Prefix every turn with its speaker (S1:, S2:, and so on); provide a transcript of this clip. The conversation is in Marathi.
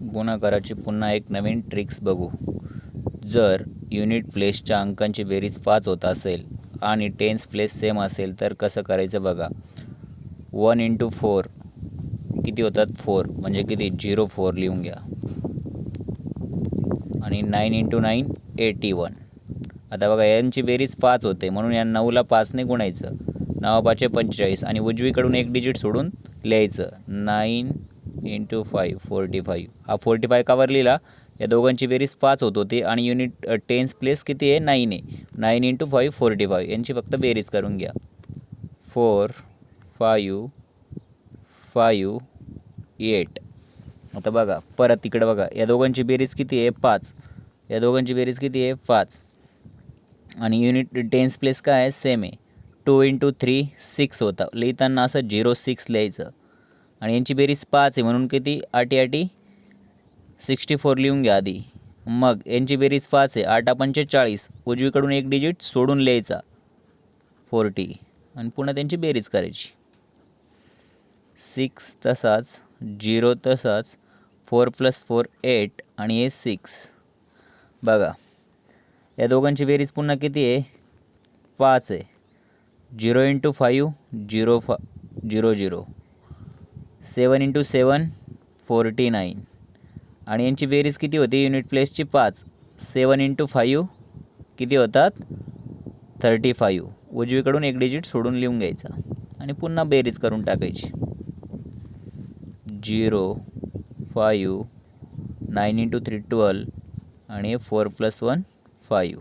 S1: गुणाकाराची पुन्हा एक नवीन ट्रिक्स बघू. जर युनिट प्लेसच्या अंकांची बेरीज 5 होत असेल आणि टेन्स प्लेस सेम असेल तर कसं करायचं बघा. 1 × 4 किती होतात 4, म्हणजे किती 04 लिहून घ्या. आणि 9 × 9 81. आता बघा यांची बेरीज 5 होते म्हणून या 9ला 5ने गुणायचं. 9×5 = 45 आणि उजवीकडून एक डिजिट सोडून लिहायचं. 9 × 5 45. हा 45 कावर लिहिला, या दोघांची बेरीज 5 होत होती आणि युनिट टेन्स प्लेस किती आहे 9 आहे. 9 × 5 45. यांची फक्त बेरीज करून घ्या. 4 5 5 8. आता बघा परत इकडे बघा, या दोघांची बेरीज किती आहे 5. या दोघांची बेरीज किती आहे 5 आणि युनिट टेन्स प्लेस काय आहे सेम आहे. 2 × 3 6 होता, लिहिताना असं 06 लिहायचं. आणि यांची बेरीज 5 आहे म्हणून किती 8 8 64 लिहून घ्या आधी. मग यांची बेरीज 5 आहे, 8×5 = 40. उजवीकडून एक डिजिट सोडून लिहायचा 40 आणि पुन्हा त्यांची बेरीज करायची. 6 तसाच, 0 तसाच, 4 + 4 8 आणि हे 6. बघा या दोघांची बेरीज पुन्हा किती आहे 5 आहे. 0 × 5 0 0 0. 7 × 7 49 आणि यांची बेरीज किती होती युनिट प्लेसची 5. 7 × 5 किती होतात 35. उजवीकडून एक डिजिट सोडून लिहून घ्यायचा आणि पुन्हा बेरीज करून टाकायची. 0 5 9 × 3 12 आणि 4 + 1 5.